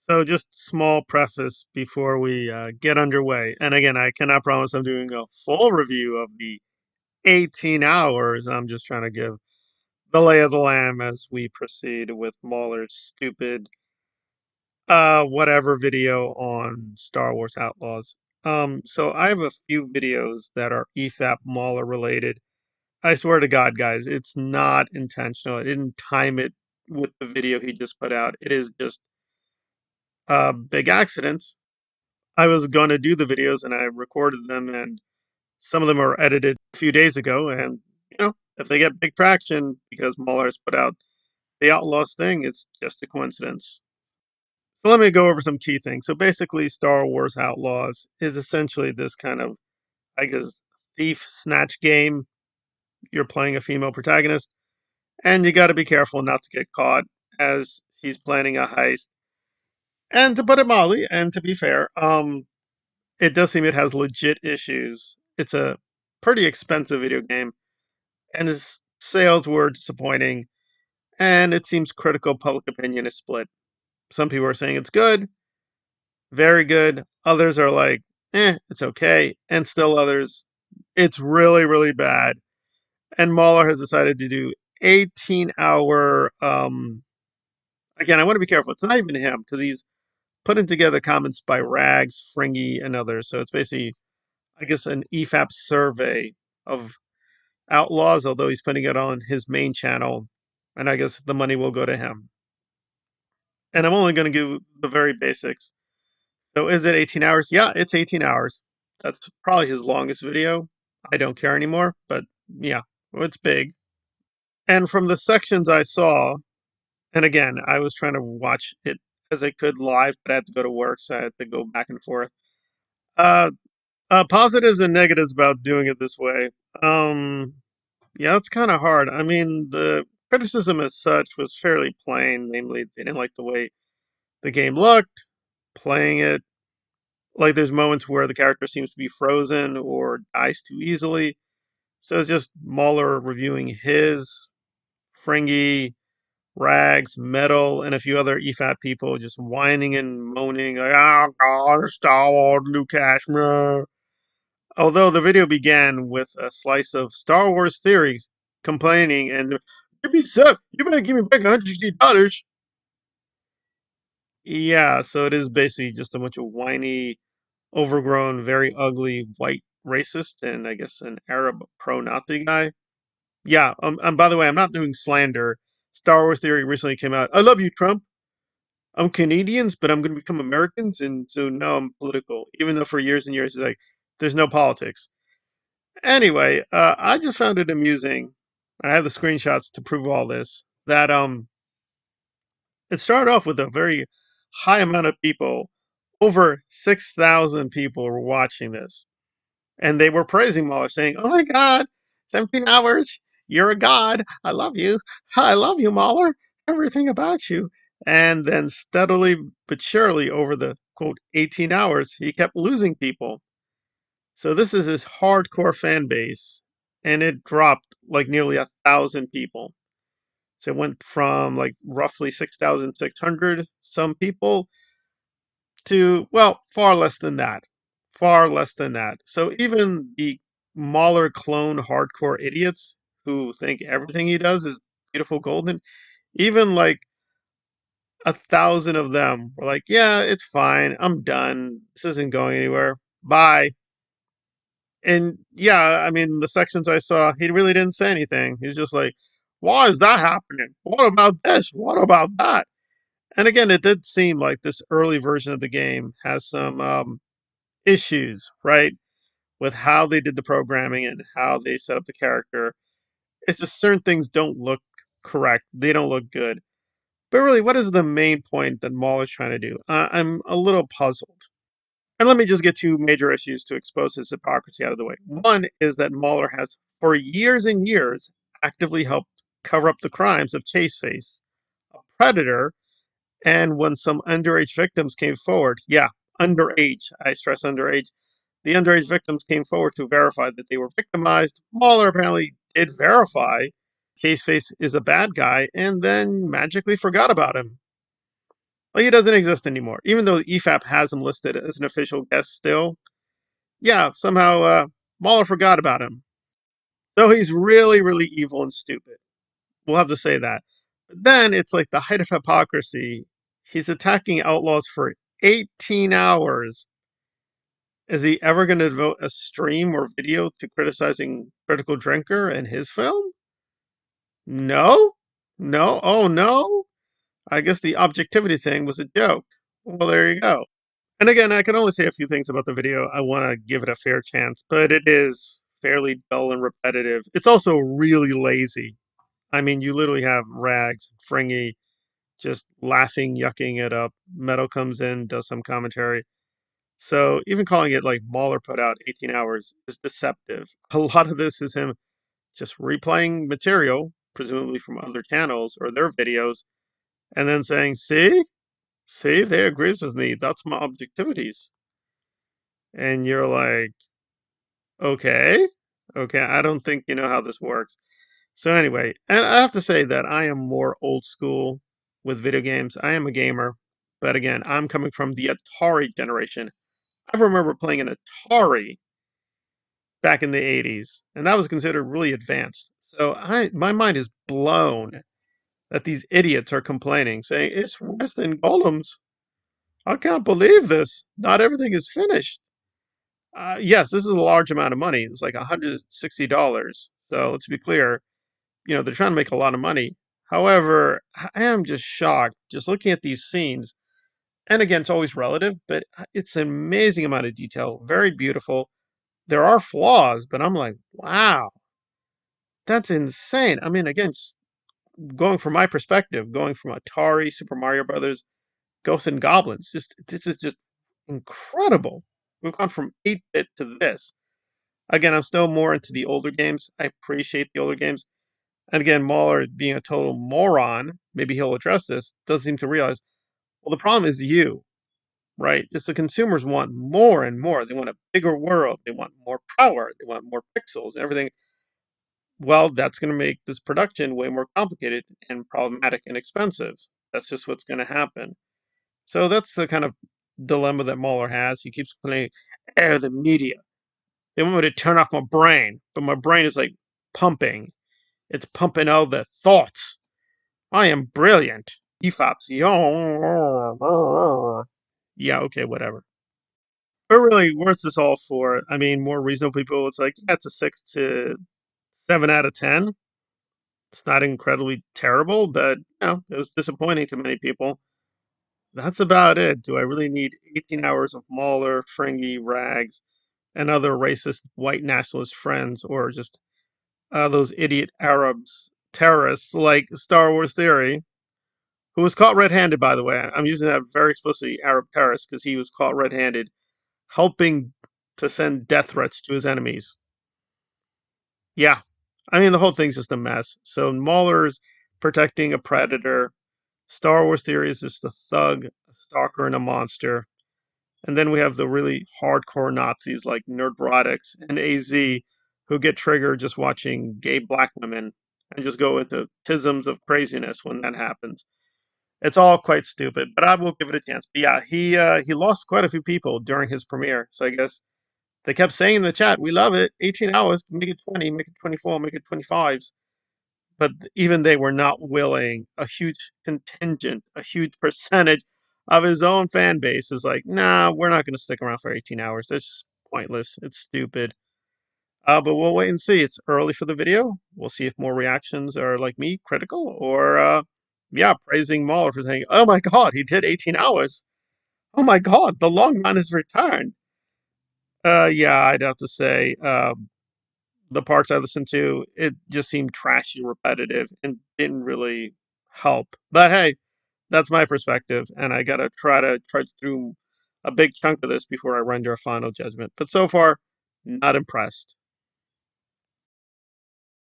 So, just small preface before we get underway. And again, I cannot promise I'm doing a full review of the 18 hours. I'm just trying to give the lay of the land as we proceed with Mauler's stupid whatever video on Star Wars Outlaws. So I have a few videos that are EFAP Mauler related. I swear to God, guys, it's not intentional. I didn't time it with the video he just put out. It is just a big accident. I was going to do the videos and I recorded them, and some of them are edited a few days ago. And, if they get big traction because Mueller's put out the Outlaws thing, it's just a coincidence. So let me go over some key things. So basically, Star Wars Outlaws is essentially this kind of, I guess, thief snatch game. You're playing a female protagonist, and you got to be careful not to get caught as he's planning a heist. And to put it mildly, and to be fair, it does seem it has legit issues. It's a pretty expensive video game, and its sales were disappointing, and it seems critical public opinion is split. Some people are saying it's good, very good. Others are like, it's okay. And still others, it's really, really bad. And Mauler has decided to do 18-hour. Again, I want to be careful. It's not even him because he's putting together comments by Rags, Fringy, and others. So it's basically, I guess, an EFAP survey of Outlaws, although he's putting it on his main channel, and I guess the money will go to him. And I'm only going to give the very basics. So is it 18 hours? Yeah, it's 18 hours. That's probably his longest video. I don't care anymore, but yeah, it's big. And from the sections I saw, and again, I was trying to watch it as I could live, but I had to go to work, so I had to go back and forth. Uh, Positives and negatives about doing it this way. Um, Yeah, it's kind of hard. I mean, the criticism as such was fairly plain. Namely, they didn't like the way the game looked, playing it. Like, there's moments where the character seems to be frozen or dies too easily. So it's just Mauler reviewing his, Fringy, Rags, Metal, and a few other EFAP people just whining and moaning, like, oh, God, Star Wars, Lucas. Meh." Although the video began with a slice of Star Wars theories, complaining and give me suck, you better give me back $160. Yeah, so it is basically just a bunch of whiny, overgrown, very ugly white racist and I guess an Arab pro-Nazi guy. Yeah, and by the way, I'm not doing slander. Star Wars theory recently came out. I love you, Trump. I'm Canadians, but I'm going to become Americans, and so now I'm political. Even though for years and years, it's like there's no politics. Anyway, I just found it amusing. I have the screenshots to prove all this. That it started off with a very high amount of people. Over 6,000 people were watching this, and they were praising Mueller, saying, "Oh my God, 17 hours! You're a god! I love you! I love you, Mueller! Everything about you!" And then steadily but surely, over the quote 18 hours, he kept losing people. So this is his hardcore fan base, and it dropped like nearly 1,000 people. So it went from like roughly 6,600 some people to, well, far less than that. Far less than that. So even the Mahler clone hardcore idiots who think everything he does is beautiful golden, even like 1,000 of them were like, yeah, it's fine. I'm done. This isn't going anywhere. Bye. And yeah, I mean, the sections I saw, he really didn't say anything. He's just like, why is that happening? What about this? What about that? And again, it did seem like this early version of the game has some issues, right? With how they did the programming and how they set up the character. It's just certain things don't look correct. They don't look good. But really, what is the main point that Maul is trying to do? I'm a little puzzled. And let me just get two major issues to expose his hypocrisy out of the way. One is that Mauler has, for years and years, actively helped cover up the crimes of Chaseface, a predator, and when some underage victims came forward, yeah, underage, I stress underage, the underage victims came forward to verify that they were victimized. Mauler apparently did verify Chaseface is a bad guy and then magically forgot about him. Well, he doesn't exist anymore. Even though the EFAP has him listed as an official guest still, yeah, somehow Mauler forgot about him. So he's really, really evil and stupid. We'll have to say that. But then it's like the height of hypocrisy. He's attacking Outlaws for 18 hours. Is he ever going to devote a stream or video to criticizing Critical Drinker and his film? No? No? Oh, no? I guess the objectivity thing was a joke. Well, there you go. And again, I can only say a few things about the video. I want to give it a fair chance, but it is fairly dull and repetitive. It's also really lazy. I mean, you literally have Rags, Fringy, just laughing, yucking it up. Metal comes in, does some commentary. So even calling it like Mauler put out 18 hours is deceptive. A lot of this is him just replaying material, presumably from other channels or their videos, and then saying, see, they agrees with me. That's my objectivities. And you're like, okay, okay, I don't think you know how this works. So anyway, and I have to say that I am more old school with video games. I am a gamer, but again, I'm coming from the Atari generation. I remember playing an Atari back in the 80s, and that was considered really advanced. So my mind is blown that these idiots are complaining, saying it's worse than Golems. I can't believe this. Not everything is finished. Yes, this is a large amount of money. It's like $160. So let's be clear, they're trying to make a lot of money. However, I am just shocked just looking at these scenes. And again, it's always relative, but it's an amazing amount of detail, very beautiful. There are flaws, but I'm like, wow, that's insane. I mean, again, just going from my perspective, going from Atari, Super Mario Brothers, Ghosts and Goblins, just this is just incredible. We've gone from 8-bit to this. Again, I'm still more into the older games. I appreciate the older games. And again, Mahler being a total moron, maybe he'll address this, doesn't seem to realize, well, the problem is you, right? It's the consumers want more and more. They want a bigger world. They want more power. They want more pixels and everything. Well, that's going to make this production way more complicated and problematic and expensive. That's just what's going to happen. So that's the kind of dilemma that Mahler has. He keeps complaining, the media. They want me to turn off my brain, but my brain is like pumping. It's pumping out the thoughts. I am brilliant. EFAPs. Yeah, okay, whatever. But really, what's this all for? I mean, more reasonable people, it's like, yeah, it's a 6 to 7 out of 10. It's not incredibly terrible, but, it was disappointing to many people. That's about it. Do I really need 18 hours of Mauler, Fringy, Rags, and other racist white nationalist friends, or just those idiot Arabs, terrorists like Star Wars Theory, who was caught red-handed, by the way. I'm using that very explicitly, Arab terrorist, because he was caught red-handed, helping to send death threats to his enemies. Yeah, I mean the whole thing's just a mess. So Mauler's protecting a predator. Star Wars Theory is just a thug, a stalker, and a monster. And then we have the really hardcore Nazis like Nerdrotics and AZ who get triggered just watching gay black women and just go into tisms of craziness when that happens. It's all quite stupid, but I will give it a chance. But yeah, he lost quite a few people during his premiere. So I guess they kept saying in the chat, "We love it. 18 hours, make it 20, make it 24, make it 25s." But even they were not willing. A huge contingent, a huge percentage of his own fan base is like, "Nah, we're not going to stick around for 18 hours. That's just pointless. It's stupid." But we'll wait and see. It's early for the video. We'll see if more reactions are like me, critical, or yeah, praising Mahler for saying, "Oh my God, he did 18 hours. Oh my God, the long man has returned." Yeah, I'd have to say the parts I listened to, it just seemed trashy, repetitive, and didn't really help. But hey, that's my perspective, and I gotta try to trudge through a big chunk of this before I render a final judgment. But so far, not impressed.